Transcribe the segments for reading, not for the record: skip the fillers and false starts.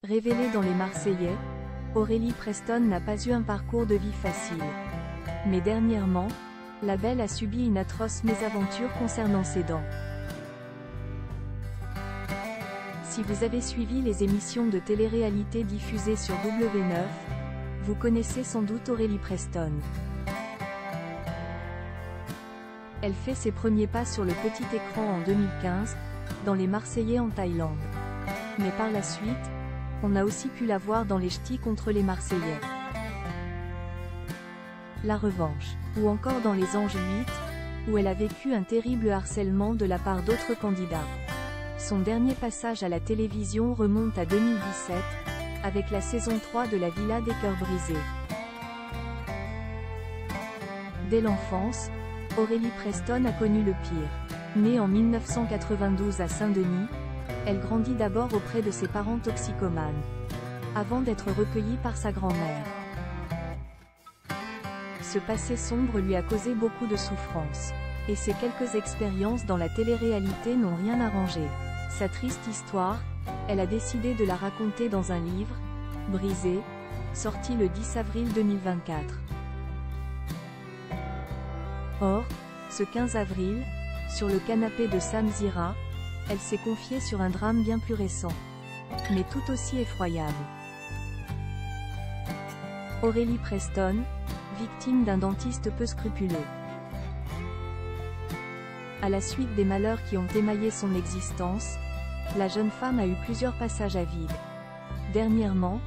Révélée dans Les Marseillais, Aurélie Preston n'a pas eu un parcours de vie facile. Mais dernièrement, la belle a subi une atroce mésaventure concernant ses dents. Si vous avez suivi les émissions de télé-réalité diffusées sur W9, vous connaissez sans doute Aurélie Preston. Elle fait ses premiers pas sur le petit écran en 2015, dans Les Marseillais en Thaïlande. Mais par la suite, on a aussi pu la voir dans Les Ch'tis contre les Marseillais, La Revanche, ou encore dans Les Anges 8, où elle a vécu un terrible harcèlement de la part d'autres candidats. Son dernier passage à la télévision remonte à 2017, avec la saison 3 de La Villa des Cœurs Brisés. Dès l'enfance, Aurélie Preston a connu le pire. Née en 1992 à Saint-Denis, elle grandit d'abord auprès de ses parents toxicomanes, avant d'être recueillie par sa grand-mère. Ce passé sombre lui a causé beaucoup de souffrance. Et ces quelques expériences dans la télé-réalité n'ont rien arrangé. Sa triste histoire, elle a décidé de la raconter dans un livre, Brisé, sorti le 10 avril 2024. Or, ce 15 avril, sur le canapé de Sam Zira, elle s'est confiée sur un drame bien plus récent, mais tout aussi effroyable. Aurélie Preston, victime d'un dentiste peu scrupuleux. À la suite des malheurs qui ont émaillé son existence, la jeune femme a eu plusieurs passages à vide. Dernièrement,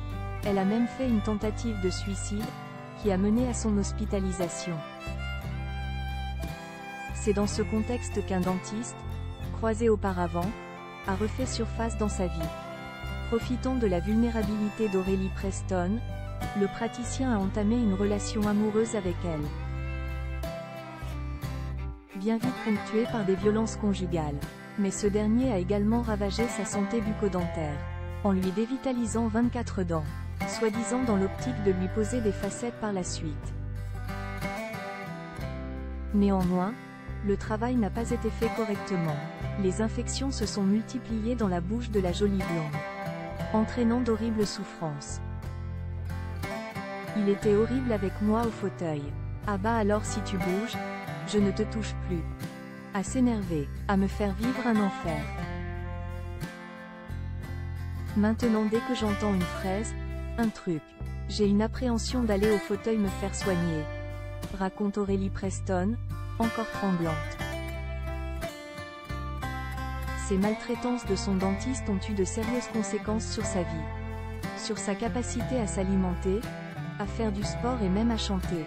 elle a même fait une tentative de suicide, qui a mené à son hospitalisation. C'est dans ce contexte qu'un dentiste, croisé auparavant, a refait surface dans sa vie. Profitant de la vulnérabilité d'Aurélie Preston, le praticien a entamé une relation amoureuse avec elle. Bien vite ponctuée par des violences conjugales. Mais ce dernier a également ravagé sa santé bucco-dentaire, en lui dévitalisant 24 dents, soi-disant dans l'optique de lui poser des facettes par la suite. Néanmoins, le travail n'a pas été fait correctement. Les infections se sont multipliées dans la bouche de la jolie blonde, entraînant d'horribles souffrances. Il était horrible avec moi au fauteuil. Ah bah alors si tu bouges, je ne te touche plus. À s'énerver, à me faire vivre un enfer. Maintenant dès que j'entends une fraise, un truc, j'ai une appréhension d'aller au fauteuil me faire soigner. Raconte Aurélie Preston, encore tremblante. Ces maltraitances de son dentiste ont eu de sérieuses conséquences sur sa vie. Sur sa capacité à s'alimenter, à faire du sport et même à chanter.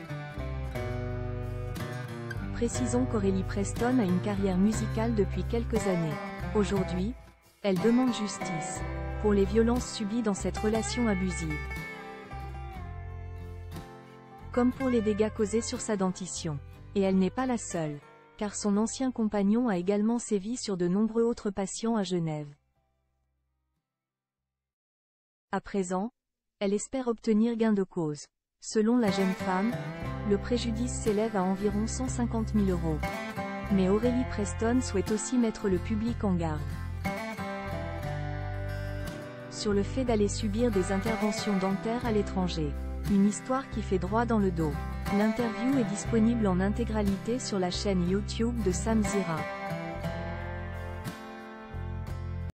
Précisons qu'Aurélie Preston a une carrière musicale depuis quelques années. Aujourd'hui, elle demande justice pour les violences subies dans cette relation abusive, comme pour les dégâts causés sur sa dentition. Et elle n'est pas la seule, car son ancien compagnon a également sévi sur de nombreux autres patients à Genève. À présent, elle espère obtenir gain de cause. Selon la jeune femme, le préjudice s'élève à environ 150 000 €. Mais Aurélie Preston souhaite aussi mettre le public en garde sur le fait d'aller subir des interventions dentaires à l'étranger. Une histoire qui fait droit dans le dos. L'interview est disponible en intégralité sur la chaîne YouTube de Sam Zira.